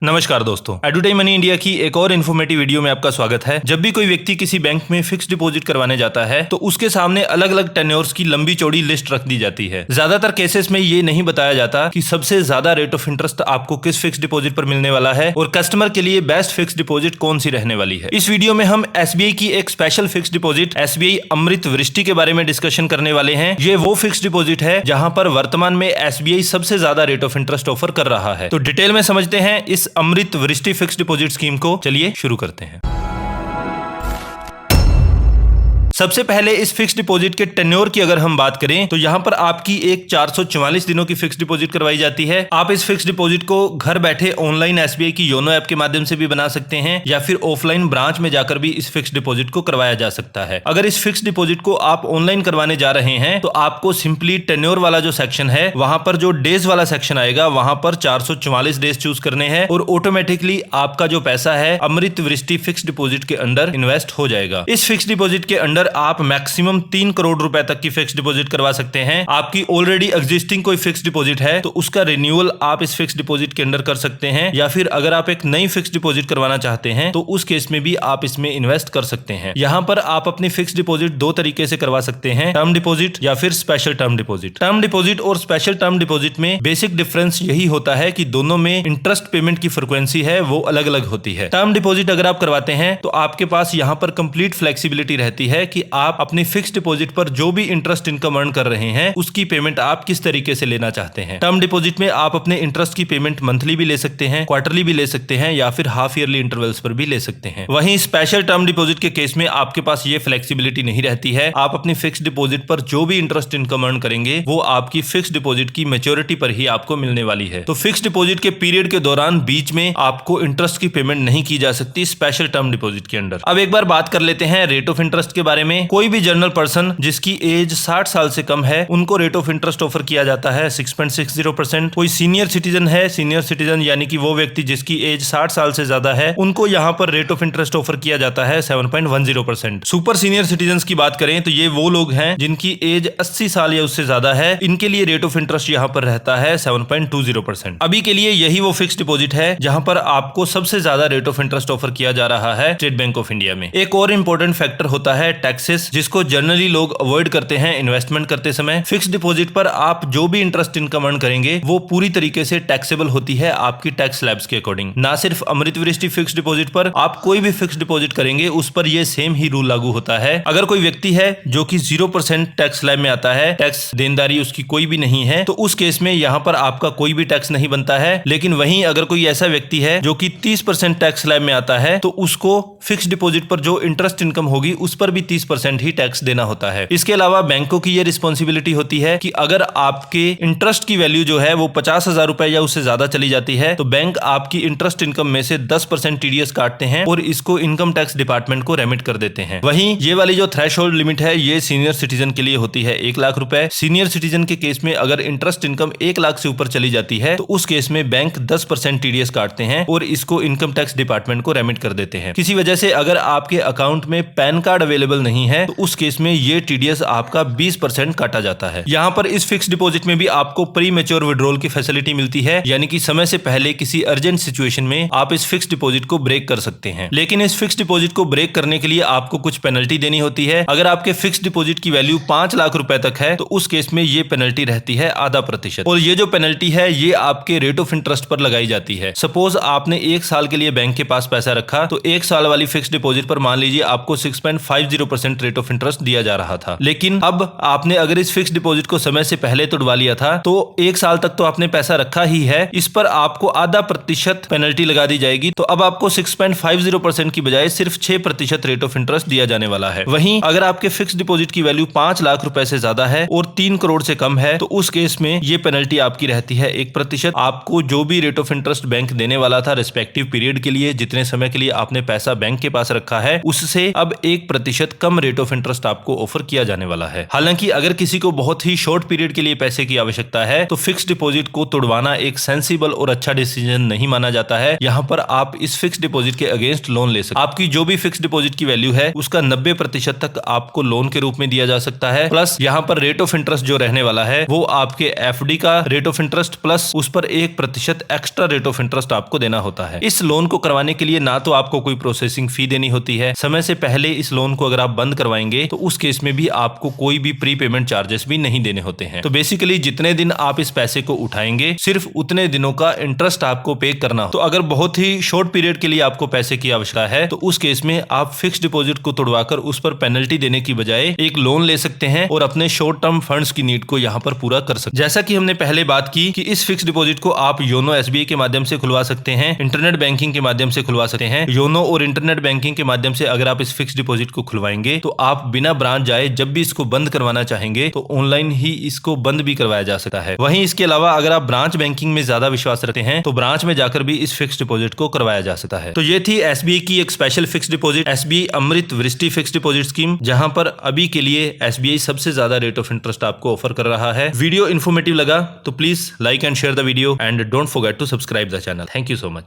नमस्कार दोस्तों, एडुटाई money India की एक और इन्फॉर्मेटिव वीडियो में आपका स्वागत है। जब भी कोई व्यक्ति किसी बैंक में फिक्स डिपॉजिट करवाने जाता है तो उसके सामने अलग अलग टेन्योर्स की लंबी चौड़ी लिस्ट रख दी जाती है। ज्यादातर केसेस में ये नहीं बताया जाता कि सबसे ज्यादा रेट ऑफ इंटरेस्ट आपको किस फिक्स डिपॉजिट पर मिलने वाला है और कस्टमर के लिए बेस्ट फिक्स डिपॉजिट कौन सी रहने वाली है। इस वीडियो में हम SBI की एक स्पेशल फिक्स डिपॉजिट SBI अमृत वृष्टि के बारे में डिस्कशन करने वाले हैं। ये वो फिक्स डिपॉजिट है जहां पर वर्तमान में SBI सबसे ज्यादा रेट ऑफ इंटरेस्ट ऑफर कर रहा है। तो डिटेल में समझते हैं इस अमृत वृष्टि फिक्स डिपॉजिट स्कीम को। चलिए शुरू करते हैं। सबसे पहले इस फिक्स डिपॉजिट के टेन्योर की अगर हम बात करें तो यहां पर आपकी एक 444 दिनों की फिक्स डिपॉजिट करवाई जाती है। आप इस फिक्स डिपॉजिट को घर बैठे ऑनलाइन SBI की योनो ऐप के माध्यम से भी बना सकते हैं या फिर ऑफलाइन ब्रांच में जाकर भी इस फिक्स डिपॉजिट को करवाया जा सकता है। अगर इस फिक्स डिपॉजिट को आप ऑनलाइन करवाने जा रहे हैं तो आपको सिंपली टेन्योर वाला जो सेक्शन है वहां पर जो डेज वाला सेक्शन आएगा वहां पर 444 डेज चूज करने हैं और ऑटोमेटिकली आपका जो पैसा है अमृत वृष्टि फिक्स डिपॉजिट के अंडर इन्वेस्ट हो जाएगा। इस फिक्स डिपॉजिट के अंडर आप मैक्सिमम 3 करोड़ रुपए तक की फिक्स डिपॉजिट करवा सकते हैं। आपकी ऑलरेडी एग्जिस्टिंग कोई फिक्स डिपॉजिट है तो उसका रिन्यूअल आप इस फिक्स डिपॉजिट के अंदर कर सकते हैं या फिर अगर आप एक नई फिक्स डिपॉजिट करवाना चाहते हैं तो उस केस में भी आप इसमें इन्वेस्ट कर सकते हैं। यहां पर आप अपनी फिक्स डिपॉजिट दो तरीके से करवा सकते हैं, टर्म डिपॉजिट या फिर special term deposit. Term deposit और स्पेशल टर्म डिपॉजिट में बेसिक डिफरेंस यही होता है कि दोनों में इंटरेस्ट पेमेंट की फ्रीक्वेंसी है वो अलग अलग होती है। टर्म डिपॉजिट अगर आप करवाते हैं तो आपके पास यहां पर कंप्लीट फ्लेक्सिबिलिटी रहती है कि आप अपनी फिक्स डिपॉजिट पर जो भी इंटरेस्ट इनकम अर्न कर रहे हैं उसकी पेमेंट आप किस तरीके से लेना चाहते हैं। टर्म डिपॉजिट में आप अपने इंटरेस्ट की पेमेंट मंथली भी ले सकते हैं, क्वार्टरली भी ले सकते हैं या फिर हाफ ईयरली इंटरवल्स पर भी ले सकते हैं। वहीं स्पेशल टर्म डिपॉजिट के केस में आपके पास ये फ्लेक्सिबिलिटी नहीं रहती है। आप अपनी फिक्स डिपॉजिट पर जो भी इंटरेस्ट इनकम अर्न करेंगे वो आपकी फिक्स डिपॉजिट की मैच्योरिटी पर ही आपको मिलने वाली है। तो फिक्स डिपॉजिट के पीरियड के दौरान बीच में आपको इंटरेस्ट की पेमेंट नहीं की जा सकती स्पेशल टर्म डिपॉजिट के अंदर। अब एक बार बात कर लेते हैं रेट ऑफ इंटरेस्ट के बारे में। कोई भी जनरल पर्सन जिसकी एज 60 साल से कम है उनको रेट ऑफ इंटरेस्ट ऑफर किया जाता है 6.60%। कोई सीनियर सिटीजन है, सीनियर सिटीजन यानी कि वो व्यक्ति जिसकी एज 60 साल से ज्यादा है, उनको यहाँ पर रेट ऑफ इंटरेस्ट ऑफर किया जाता है 7.10%। सुपर सीनियर सिटीजन की बात करें तो ये वो लोग हैं जिनकी एज 80 साल या उससे ज्यादा है, इनके लिए रेट ऑफ इंटरेस्ट यहाँ पर रहता है 7.20%। अभी के लिए यही वो फिक्स डिपॉजिट है जहां पर आपको सबसे ज्यादा रेट ऑफ इंटरेस्ट ऑफर किया जा रहा है स्टेट बैंक ऑफ इंडिया में। एक और इंपॉर्टेंट फैक्टर होता है टैक्सेस, जिसको जनरली लोग अवॉइड करते हैं इन्वेस्टमेंट करते समय। फिक्स डिपॉजिट पर आप जो भी इंटरेस्ट इनकम अर्न करेंगे वो पूरी तरीके से टैक्सेबल होती है आपकी टैक्स स्लैब्स के अकॉर्डिंग। ना सिर्फ अमृत वृष्टि फिक्स डिपॉजिट पर, आप कोई भी फिक्स डिपॉजिट करेंगे उस पर ये सेम ही रूल लागू होता है। अगर कोई व्यक्ति है जो कि 0% टैक्स स्लैब में आता है, टैक्स देनदारी उसकी कोई भी नहीं है, तो उस केस में यहाँ पर आपका कोई भी टैक्स नहीं बनता है। लेकिन वहीं अगर कोई ऐसा व्यक्ति है जो कि 30% टैक्स स्लैब में आता है तो उसको फिक्स डिपॉजिट पर जो इंटरेस्ट इनकम होगी उस पर भी 30% ही टैक्स देना होता है। इसके अलावा बैंकों की ये रिस्पॉन्सिबिलिटी होती है कि अगर आपके इंटरेस्ट की वैल्यू जो है वो 50,000 रुपए या उससे ज्यादा चली जाती है तो बैंक आपकी इंटरेस्ट इनकम में से 10% TDS काटते हैं और इसको इनकम टैक्स डिपार्टमेंट को रेमिट कर देते हैं। वहीं ये वाली जो थ्रेशोल्ड लिमिट है ये सीनियर सिटीजन के लिए होती है 1 लाख रुपए। सीनियर सिटीजन के केस में अगर इंटरेस्ट इनकम 1 लाख से ऊपर चली जाती है तो उस केस में बैंक 10% TDS काटते हैं और इसको इनकम टैक्स डिपार्टमेंट को रेमिट कर देते हैं। किसी वजह से अगर आपके अकाउंट में पैन कार्ड अवेलेबल नहीं है तो उस केस में ये TDS आपका 20% काटा जाता है। यहाँ पर इस फिक्स डिपॉजिट में भी आपको प्री मैच्योर विड्रॉल की फैसिलिटी मिलती है, यानी कि समय से पहले किसी अर्जेंट सिचुएशन में आप इस फिक्स डिपॉजिट को ब्रेक कर सकते हैं। लेकिन इस फिक्स डिपॉजिट को ब्रेक करने के लिए आपको कुछ पेनल्टी देनी होती है। अगर आपके फिक्स डिपॉजिट की वैल्यू 5 लाख रुपए तक है तो उस केस में ये पेनल्टी रहती है 0.5% और ये जो पेनल्टी है ये आपके रेट ऑफ इंटरेस्ट पर लगाई जाती है। सपोज आपने 1 साल के लिए बैंक के पास पैसा रखा तो 1 साल वाली फिक्स डिपॉजिट पर मान लीजिए आपको 6.50% रेट ऑफ इंटरेस्ट दिया जा रहा था। लेकिन अब आपने अगर इस फिक्स डिपॉजिट को समय से पहले तोड़वा लिया था तो 1 साल तक तो आपने पैसा रखा ही है, इस पर आपको 0.5% पेनल्टी लगा दी जाएगी। तो अब आपको 6.50% की बजाय सिर्फ 6% रेट ऑफ इंटरेस्ट दिया जाने वाला है। वहीं अगर आपके फिक्स डिपॉजिट की वैल्यू 5 लाख रुपए से ज्यादा है और 3 करोड़ से कम है तो उस केस में ये पेनल्टी आपकी रहती है 1%। आपको जो भी रेट ऑफ इंटरेस्ट बैंक देने वाला था रिस्पेक्टिव पीरियड के लिए, जितने समय के लिए आपने पैसा बैंक के पास रखा है, उससे अब 1% कम कम रेट ऑफ इंटरेस्ट आपको ऑफर किया जाने वाला है। हालांकि अगर किसी को बहुत ही शॉर्ट पीरियड के लिए पैसे की आवश्यकता है तो फिक्स डिपॉजिट को तोड़वाना एक सेंसिबल और अच्छा डिसीजन नहीं माना जाता है। यहाँ पर आप इस फिक्स डिपॉजिट के अगेंस्ट लोन ले सकते हैं। आपकी जो भी फिक्स डिपॉजिट की वैल्यू है उसका 90% तक आपको लोन के रूप में दिया जा सकता है। प्लस यहाँ पर रेट ऑफ इंटरेस्ट जो रहने वाला है वो आपके एफडी का रेट ऑफ इंटरेस्ट प्लस उस पर 1% एक्स्ट्रा रेट ऑफ इंटरेस्ट आपको देना होता है। इस लोन को करवाने के लिए ना तो आपको कोई प्रोसेसिंग फी देनी होती है, समय से पहले इस लोन को अगर आप बंद करवाएंगे तो उस केस में भी आपको कोई भी प्री पेमेंट चार्जेस भी नहीं देने होते हैं। तो बेसिकली जितने दिन आप इस पैसे को उठाएंगे सिर्फ उतने दिनों का इंटरेस्ट आपको पे करना हो। तो अगर बहुत ही शॉर्ट पीरियड के लिए आपको पैसे की आवश्यकता है तो उस केस में आप फिक्स डिपॉजिट को तोड़वाकर उस पर पेनल्टी देने की बजाय एक लोन ले सकते हैं और अपने शॉर्ट टर्म फंड्स की नीड को यहाँ पर पूरा कर सकते हैं। जैसा कि हमने पहले बात की कि इस फिक्स डिपॉजिट को आप योनो एसबीआई के माध्यम से खुलवा सकते हैं, इंटरनेट बैंकिंग के माध्यम से खुलवा सकते हैं। योनो और इंटरनेट बैंकिंग के माध्यम से अगर आप इस फिक्स डिपॉजिट को खुलवाएंगे तो आप बिना ब्रांच जाए जब भी इसको बंद करवाना चाहेंगे तो ऑनलाइन ही इसको बंद भी करवाया जा सकता है। वहीं इसके अलावा अगर आप ब्रांच बैंकिंग में ज्यादा विश्वास रखते हैं तो ब्रांच में जाकर भी इस फिक्स डिपॉजिट को करवाया जा सकता है। तो ये थी एसबीआई की एक स्पेशल फिक्स डिपॉजिट, एसबीआई अमृत वृष्टि फिक्स डिपॉजिट स्कीम, जहां पर अभी के लिए एसबीआई सबसे ज्यादा रेट ऑफ इंटरेस्ट आपको ऑफर कर रहा है। वीडियो इन्फॉर्मेटिव लगा तो please like and share the video and don't forget to subscribe the channel. Thank you so much.